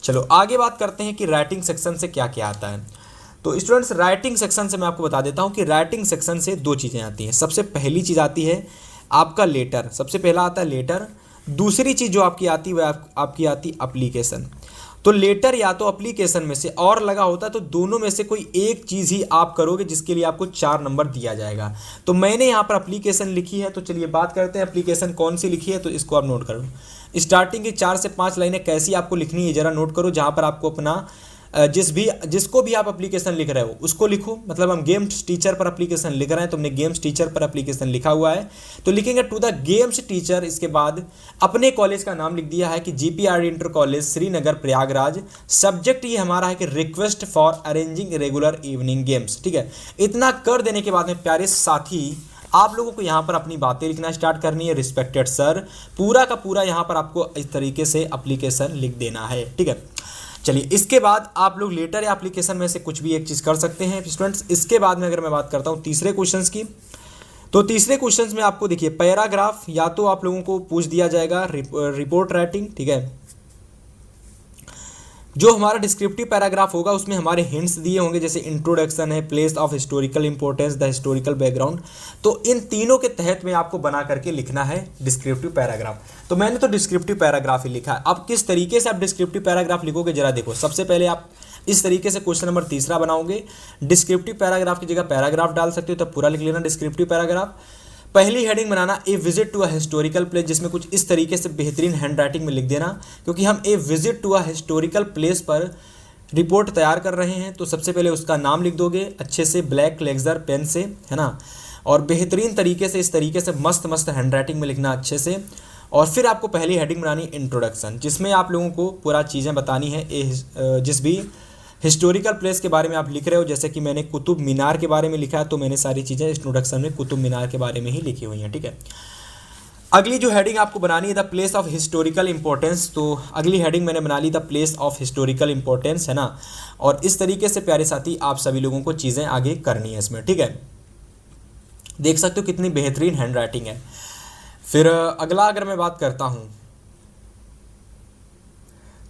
चलो आगे बात करते हैं कि राइटिंग सेक्शन से क्या क्या आता है। तो स्टूडेंट्स, राइटिंग सेक्शन से मैं आपको बता देता हूँ कि राइटिंग सेक्शन से 2 चीज़ें आती हैं। सबसे पहली चीज़ आती है आपका लेटर। सबसे पहला आता है लेटर। दूसरी चीज़ जो आपकी आती है वह आपकी आती एप्लीकेशन। तो लेटर या तो एप्लीकेशन में से और लगा होता है, तो दोनों में से कोई एक चीज़ ही आप करोगे जिसके लिए आपको 4 नंबर दिया जाएगा। तो मैंने यहाँ पर एप्लीकेशन लिखी है। तो चलिए बात करते हैं एप्लीकेशन कौन सी लिखी है। तो इसको आप नोट करो। स्टार्टिंग की 4 से 5 लाइनें कैसी आपको लिखनी है ज़रा नोट करो। जहाँ पर आपको अपना जिसको भी आप एप्लीकेशन लिख रहे हो उसको लिखो। मतलब हम गेम्स टीचर पर एप्लीकेशन लिख रहे हैं, तो हमने गेम्स टीचर पर एप्लीकेशन लिखा हुआ है, तो लिखेंगे टू द गेम्स टीचर। इसके बाद अपने कॉलेज का नाम लिख दिया है कि GPRD inter college Srinagar Prayagraj. Subject ये हमारा है कि request for arranging regular evening games, ठीक है। इतना कर देने के बाद में प्यारे साथी आप लोगों को यहाँ पर अपनी बातें लिखना स्टार्ट करनी है। रिस्पेक्टेड सर, पूरा का पूरा यहाँ पर आपको इस तरीके से एप्लीकेशन लिख देना है, ठीक है। चलिए इसके बाद आप लोग लेटर या एप्लीकेशन में से कुछ भी एक चीज़ कर सकते हैं स्टूडेंट्स। इसके बाद में अगर मैं बात करता हूँ तीसरे क्वेश्चंस की, तो तीसरे क्वेश्चंस में आपको देखिए पैराग्राफ या तो आप लोगों को पूछ दिया जाएगा रिपोर्ट राइटिंग, ठीक है। जो हमारा डिस्क्रिप्टिव पैराग्राफ होगा उसमें हमारे हिंट्स दिए होंगे, जैसे इंट्रोडक्शन है, place of historical importance, the historical background. तो इन तीनों के तहत में आपको बना करके लिखना है डिस्क्रिप्टिव पैराग्राफ। तो मैंने तो डिस्क्रिप्टिव पैराग्राफ ही लिखा है। अब किस तरीके से आप डिस्क्रिप्टिव पैराग्राफ लिखोगे जरा देखो। सबसे पहले आप इस तरीके से क्वेश्चन नंबर 3 बनाओगे। डिस्क्रिप्टिव पैराग्राफ की जगह पैराग्राफ डाल सकते हो, तब पूरा लिख लेना डिस्क्रिप्टिव पैराग्राफ। पहली हेडिंग बनाना a visit to a historical place, जिसमें कुछ इस तरीके से बेहतरीन हैंड राइटिंग में लिख देना, क्योंकि हम a visit to a historical place पर रिपोर्ट तैयार कर रहे हैं। तो सबसे पहले उसका नाम लिख दोगे अच्छे से ब्लैक लेक्सर पेन से, है ना, और बेहतरीन तरीके से इस तरीके से मस्त मस्त हैंड राइटिंग में लिखना अच्छे से। और फिर आपको पहली हेडिंग बनानी इंट्रोडक्शन, जिसमें आप लोगों को पूरा चीज़ें बतानी है। जिस भी हिस्टोरिकल प्लेस के बारे में आप लिख रहे हो, जैसे कि मैंने कुतुब मीनार के बारे में लिखा है, तो मैंने सारी चीज़ें इंट्रोडक्शन में कुतुब मीनार के बारे में ही लिखी हुई हैं, ठीक है। अगली जो हेडिंग आपको बनानी है the place of historical importance, तो अगली हेडिंग मैंने बना ली the place of historical importance, है ना। और इस तरीके से प्यारे साथी आप सभी लोगों को चीज़ें आगे करनी है इसमें, ठीक है। देख सकते हो कितनी बेहतरीन हैंड राइटिंग है। फिर अगला अगर मैं बात करता हूँ,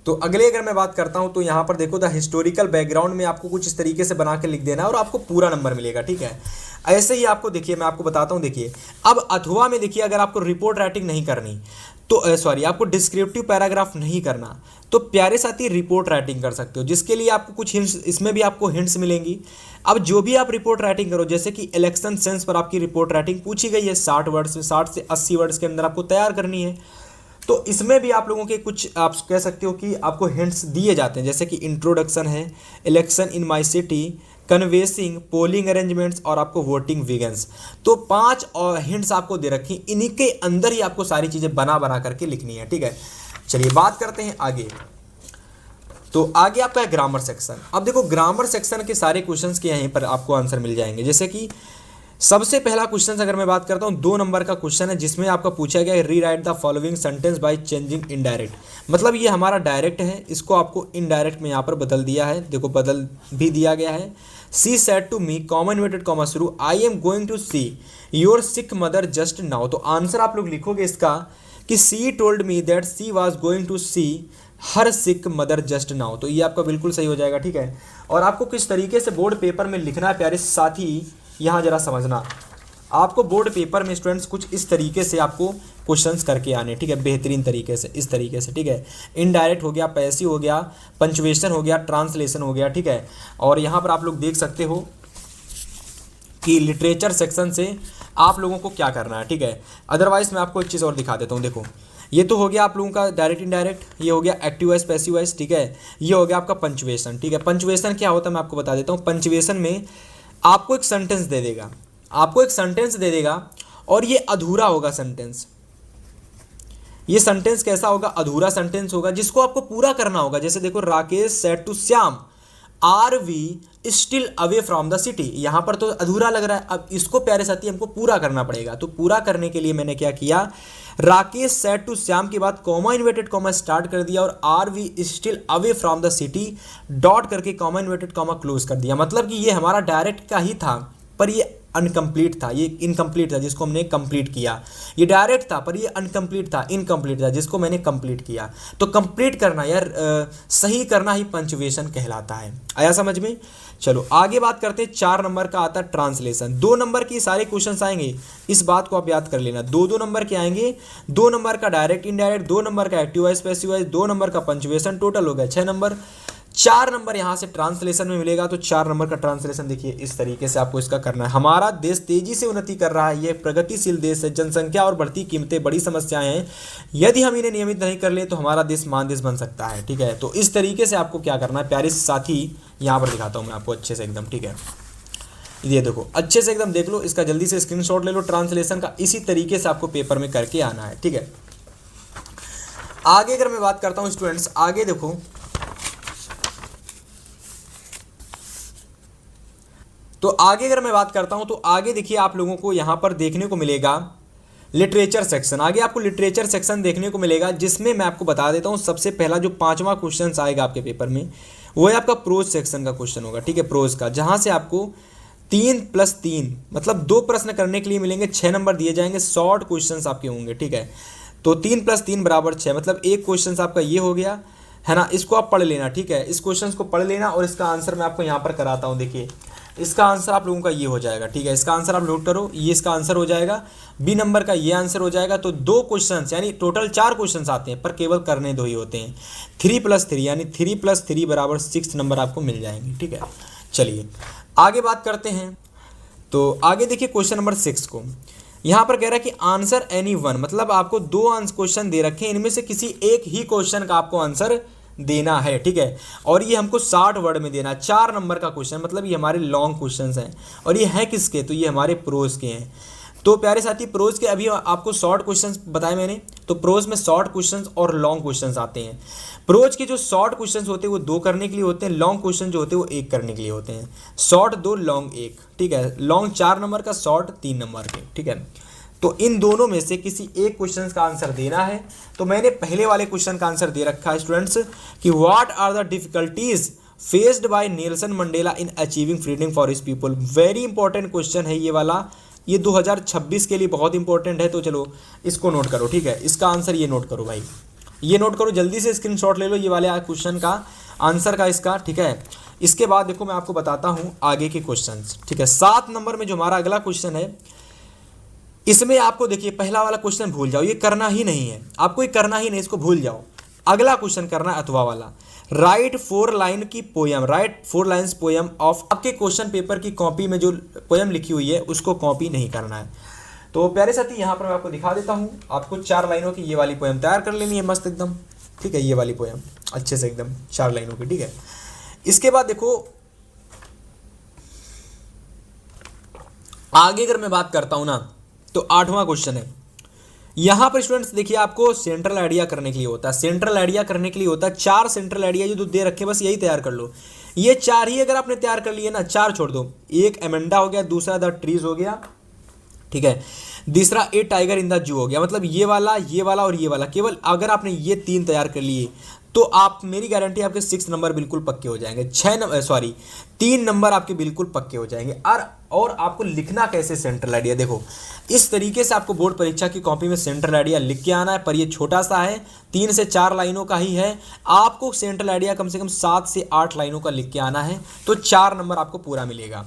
तो अगले अगर मैं बात करता हूं तो यहां पर देखो द हिस्टोरिकल बैकग्राउंड में आपको कुछ इस तरीके से बना के लिख देना है और आपको पूरा नंबर मिलेगा, ठीक है। ऐसे ही आपको देखिए मैं आपको बताता हूं। देखिए अब अथवा में देखिए अगर आपको रिपोर्ट राइटिंग नहीं करनी तो सॉरी आपको डिस्क्रिप्टिव पैराग्राफ नहीं करना, तो प्यारे साथी रिपोर्ट राइटिंग कर सकते हो, जिसके लिए आपको कुछ हिंट्स, इसमें भी आपको हिंट्स मिलेंगी। अब जो भी आप रिपोर्ट राइटिंग करो, जैसे कि इलेक्शन सेंस पर आपकी रिपोर्ट राइटिंग पूछी गई है 60 वर्ड्स में, 60 से 80 वर्ड्स के अंदर आपको तैयार करनी है, तो इसमें भी आप लोगों के कुछ आप कह सकते हो कि आपको हिंट्स दिए जाते हैं, जैसे कि इंट्रोडक्शन है, election in my city, canvassing, polling arrangements और आपको वोटिंग विगन्स। तो 5 और हिंट्स आपको दे रखी, इन्हीं के अंदर ही आपको सारी चीज़ें बना बना करके लिखनी है, ठीक है। चलिए बात करते हैं आगे। तो आगे आपका है ग्रामर सेक्शन। अब देखो ग्रामर सेक्शन के सारे क्वेश्चंस के यहीं पर आपको आंसर मिल जाएंगे। जैसे कि सबसे पहला क्वेश्चन अगर मैं बात करता हूँ 2 नंबर का क्वेश्चन है, जिसमें आपका पूछा गया है rewrite the following sentence by changing indirect. मतलब ये हमारा डायरेक्ट है, इसको आपको इनडायरेक्ट में यहाँ पर बदल दिया है। देखो बदल भी दिया गया है। She said to me comma inverted comma शुरू, I am going to see your sick mother just now. तो आंसर आप लोग लिखोगे इसका कि she told me that she was going to see her sick mother just now. तो ये आपका बिल्कुल सही हो जाएगा, ठीक है। और आपको किस तरीके से बोर्ड पेपर में लिखना है प्यारे साथी, यहाँ जरा समझना। आपको बोर्ड पेपर में स्टूडेंट्स कुछ इस तरीके से आपको क्वेश्चंस करके आने, ठीक है, बेहतरीन तरीके से, इस तरीके से, ठीक है। इनडायरेक्ट हो गया, पैसिव हो गया, पंचुएशन हो गया, ट्रांसलेशन हो गया, ठीक है। और यहाँ पर आप लोग देख सकते हो कि लिटरेचर सेक्शन से आप लोगों को क्या करना है, ठीक है। अदरवाइज मैं आपको एक चीज़ और दिखा देता हूँ। देखो ये तो हो गया आप लोगों का डायरेक्ट इनडायरेक्ट, ये हो गया एक्टिव वॉइस पैसिव वॉइस, ठीक है। ये हो गया आपका पंचुएशन, ठीक है। पंचुएशन क्या होता है मैं आपको बता देता हूँ। पंचुएशन में आपको एक सेंटेंस दे देगा, आपको एक सेंटेंस दे देगा और ये अधूरा होगा सेंटेंस। ये सेंटेंस कैसा होगा? अधूरा सेंटेंस होगा, जिसको आपको पूरा करना होगा। जैसे देखो Rakesh said to Shyam are we still away from the city. यहाँ पर तो अधूरा लग रहा है, अब इसको प्यारे साथी हमको पूरा करना पड़ेगा। तो पूरा करने के लिए मैंने क्या किया, राकेश सेड टू श्याम के बाद कॉमा इन्वर्टेड कॉमा स्टार्ट कर दिया और are we still away from the city dot करके कॉमा इन्वर्टेड कॉमा क्लोज कर दिया। मतलब कि ये हमारा डायरेक्ट का ही था पर ये अनकम्प्लीट था, ये इनकम्प्लीट था जिसको हमने कंप्लीट किया। ये डायरेक्ट था पर ये अनकम्प्लीट था, इनकम्प्लीट था जिसको मैंने कंप्लीट किया। तो कंप्लीट करना यार सही करना ही पंचुएशन कहलाता है। आया समझ में? चलो आगे बात करते हैं। 4 नंबर का आता है ट्रांसलेशन। 2 नंबर की सारे क्वेश्चंस आएंगे, इस बात को आप याद कर लेना। 2 नंबर के आएंगे। 2 नंबर का डायरेक्ट इनडायरेक्ट, 2 नंबर का active voice passive voice, 2 number का पंचुएशन, टोटल हो गया 6 नंबर। 4 नंबर यहाँ से ट्रांसलेशन में मिलेगा। तो 4 नंबर का ट्रांसलेशन देखिए इस तरीके से आपको इसका करना है। हमारा देश तेजी से उन्नति कर रहा है, ये प्रगतिशील देश है, जनसंख्या और बढ़ती कीमतें बड़ी समस्याएं हैं, यदि हम इन्हें नियमित नहीं कर ले तो हमारा देश महादेश बन सकता है, ठीक है। तो इस तरीके से आपको क्या करना है प्यारे साथी, यहाँ पर दिखाता हूँ मैं आपको अच्छे से एकदम, ठीक है। ये देखो अच्छे से एकदम देख लो, इसका जल्दी से स्क्रीनशॉट ले लो ट्रांसलेशन का। इसी तरीके से आपको पेपर में करके आना है, ठीक है। आगे अगर मैं बात करता हूँ स्टूडेंट्स, आगे देखो तो आगे अगर मैं बात करता हूं तो आगे देखिए आप लोगों को यहां पर देखने को मिलेगा लिटरेचर सेक्शन। आगे आपको लिटरेचर सेक्शन देखने को मिलेगा, जिसमें मैं आपको बता देता हूं सबसे पहला जो 5वां क्वेश्चन आएगा आपके पेपर में वो है आपका प्रोज सेक्शन का क्वेश्चन होगा, ठीक है, प्रोज का। जहां से आपको 3+3 मतलब 2 प्रश्न करने के लिए मिलेंगे, 6 नंबर दिए जाएंगे, शॉर्ट क्वेश्चन आपके होंगे, ठीक है। तो 3+3 = 6 मतलब एक क्वेश्चन आपका ये हो गया है ना। इसको आप पढ़ लेना, ठीक है, इस क्वेश्चन को पढ़ लेना और इसका आंसर मैं आपको यहाँ पर कराता हूँ। देखिए इसका आंसर आप लोगों का ये हो जाएगा, ठीक है। इसका आंसर आप नोट करो, ये इसका आंसर हो जाएगा। बी नंबर का ये आंसर हो जाएगा। तो 2 क्वेश्चंस यानी टोटल 4 क्वेश्चंस आते हैं पर केवल करने 2 ही होते हैं। 3+3 यानी 3+3 = 6 नंबर आपको मिल जाएंगे, ठीक है। चलिए आगे बात करते हैं। तो आगे देखिए क्वेश्चन नंबर 6 को यहाँ पर कह रहा है कि आंसर एनी वन, मतलब आपको 2 क्वेश्चन दे रखे हैं, इनमें से किसी एक ही क्वेश्चन का आपको आंसर देना है, ठीक है। और ये हमको 60 वर्ड में देना है। 4 नंबर का क्वेश्चन, मतलब ये हमारे लॉन्ग क्वेश्चंस हैं। और ये है किसके? तो ये हमारे प्रोज के हैं। तो प्यारे साथी प्रोज के अभी आपको शॉर्ट क्वेश्चंस बताए मैंने, तो प्रोज में शॉर्ट क्वेश्चंस और लॉन्ग क्वेश्चंस आते हैं। प्रोज के जो शॉर्ट क्वेश्चंस होते हैं वो 2 करने के लिए होते हैं, लॉन्ग क्वेश्चन जो होते हैं वो 1 करने के लिए होते हैं। शॉर्ट 2, लॉन्ग 1, ठीक है। लॉन्ग 4 नंबर का, शॉर्ट 3 नंबर के, ठीक है। तो इन दोनों में से किसी एक क्वेश्चन का आंसर देना है। तो मैंने पहले वाले क्वेश्चन का आंसर दे रखा है स्टूडेंट्स कि what are the difficulties faced by Nelson Mandela in achieving freedom for his people. Very important question है ये वाला, ये 2026 के लिए बहुत इंपॉर्टेंट है। तो चलो इसको नोट करो, ठीक है। इसका आंसर ये नोट करो भाई, ये नोट करो, जल्दी से स्क्रीनशॉट ले लो ये वाले क्वेश्चन का आंसर का इसका, ठीक है। इसके बाद देखो मैं आपको बताता हूँ आगे के क्वेश्चन, ठीक है। 7 नंबर में जो हमारा अगला क्वेश्चन है, इसमें आपको देखिए पहला वाला क्वेश्चन भूल जाओ, ये करना ही नहीं है आपको, ये करना ही नहीं, इसको भूल जाओ। अगला क्वेश्चन करना है अथवा वाला। राइट 4 लाइन की poem, right 4 lines poem of. आपके क्वेश्चन पेपर की कॉपी में जो पोयम लिखी हुई है उसको कॉपी नहीं करना है। तो प्यारे साथी यहाँ पर मैं आपको दिखा देता हूँ, आपको 4 लाइनों की ये वाली पोयम तैयार कर लेनी है मस्त एकदम, ठीक है। ये वाली पोयम अच्छे से एकदम 4 लाइनों की, ठीक है। इसके बाद देखो आगे अगर मैं बात करता हूं ना, तो 8वां क्वेश्चन है। यहां पर स्टूडेंट्स देखिए, आपको सेंट्रल आइडिया करने के लिए होता है, सेंट्रल आइडिया करने के लिए होता है 4 सेंट्रल आइडिया जो दे रखे, बस यही तैयार कर लो। ये 4 ही अगर आपने तैयार कर लिए ना, 4 छोड़ दो, एक एमेंडा हो गया, दूसरा द ट्रीज हो गया, ठीक है, तीसरा ए टाइगर इन द जू हो गया। मतलब ये वाला और ये वाला, केवल अगर आपने ये 3 तैयार कर लिए तो आप, मेरी गारंटी, आपके 6 नंबर बिल्कुल पक्के हो जाएंगे, 3 नंबर आपके बिल्कुल पक्के हो जाएंगे। और आपको लिखना कैसे सेंट्रल आइडिया, देखो इस तरीके से आपको बोर्ड परीक्षा की कॉपी में सेंट्रल आइडिया लिख के आना है, पर ये छोटा सा है, 3 से 4 लाइनों का ही है। आपको सेंट्रल आइडिया कम से कम 7 से 8 लाइनों का लिख के आना है, तो 4 नंबर आपको पूरा मिलेगा।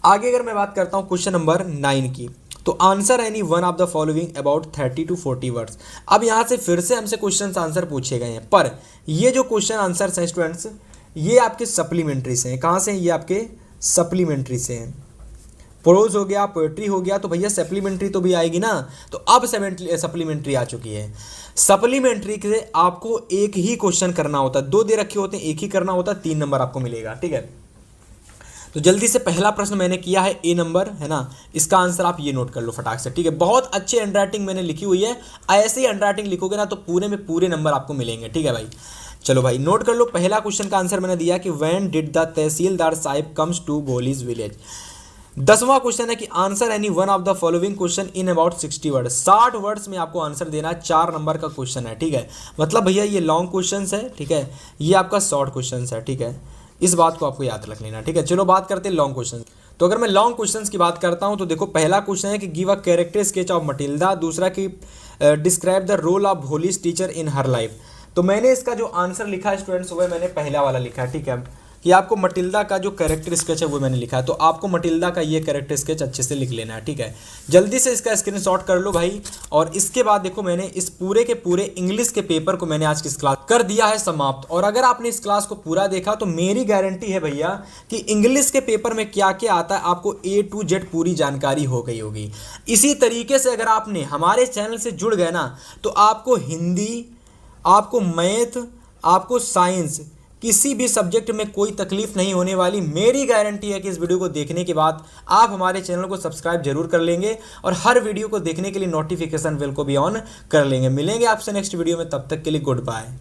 आगे अगर मैं बात करता हूँ क्वेश्चन नंबर 9 की, तो answer any one of the following about 30 to 40 words. अब यहाँ से फिर से हमसे क्वेश्चन आंसर पूछे गए हैं, पर ये जो क्वेश्चन आंसर हैं स्टूडेंट्स, ये आपके सप्लीमेंट्री से हैं। कहाँ से हैं? ये आपके सप्लीमेंट्री से हैं। प्रोज हो गया, पोएट्री हो गया, तो भैया सप्लीमेंट्री तो भी आएगी ना। तो अब सप्लीमेंट्री आ चुकी है। सप्लीमेंट्री से आपको एक ही क्वेश्चन करना होता है, 2 दे रखे होते हैं, एक ही करना होता है, 3 नंबर आपको मिलेगा, ठीक है। तो जल्दी से पहला प्रश्न मैंने किया है ए नंबर, है ना, इसका आंसर आप ये नोट कर लो फटाक से, ठीक है। बहुत अच्छे हैंडराइटिंग मैंने लिखी हुई है, ऐसे ही हैंडराइटिंग लिखोगे ना तो पूरे में पूरे नंबर आपको मिलेंगे, ठीक है भाई। चलो भाई नोट कर लो, पहला क्वेश्चन का आंसर मैंने दिया कि when did the tehsildar sahib comes to Bholi's village. 10वां क्वेश्चन है कि answer any one of the following question in about 60 word. 60 words में आपको आंसर देना है, 4 नंबर का क्वेश्चन है, ठीक है। मतलब भैया ये लॉन्ग क्वेश्चन है, ठीक है, ये आपका शॉर्ट क्वेश्चन है, ठीक है। इस बात को आपको याद रख लेना, ठीक है। चलो बात करते हैं लॉन्ग क्वेश्चन। तो अगर मैं लॉन्ग क्वेश्चंस की बात करता हूं तो देखो, पहला क्वेश्चन है कि give a character sketch of Matilda, दूसरा कि describe the role of Bholi's teacher in her life. तो मैंने इसका जो आंसर लिखा है स्टूडेंट्स, वो मैंने पहला वाला लिखा है, ठीक है, कि आपको मटिल्डा का जो कैरेक्टर स्केच है वो मैंने लिखा है। तो आपको मटिल्डा का ये कैरेक्टर स्केच अच्छे से लिख लेना है, ठीक है। जल्दी से इसका स्क्रीनशॉट कर लो भाई। और इसके बाद देखो, मैंने इस पूरे के पूरे इंग्लिश के पेपर को मैंने आज की इस क्लास कर दिया है समाप्त। और अगर आपने इस क्लास को पूरा देखा तो मेरी गारंटी है भैया कि इंग्लिश के पेपर में क्या क्या आता है आपको A to Z पूरी जानकारी हो गई होगी। इसी तरीके से अगर आपने हमारे चैनल से जुड़ गए ना, तो आपको हिंदी, आपको मैथ, आपको साइंस, किसी भी सब्जेक्ट में कोई तकलीफ नहीं होने वाली। मेरी गारंटी है कि इस वीडियो को देखने के बाद आप हमारे चैनल को सब्सक्राइब जरूर कर लेंगे और हर वीडियो को देखने के लिए नोटिफिकेशन बेल को भी ऑन कर लेंगे। मिलेंगे आपसे नेक्स्ट वीडियो में, तब तक के लिए गुड बाय।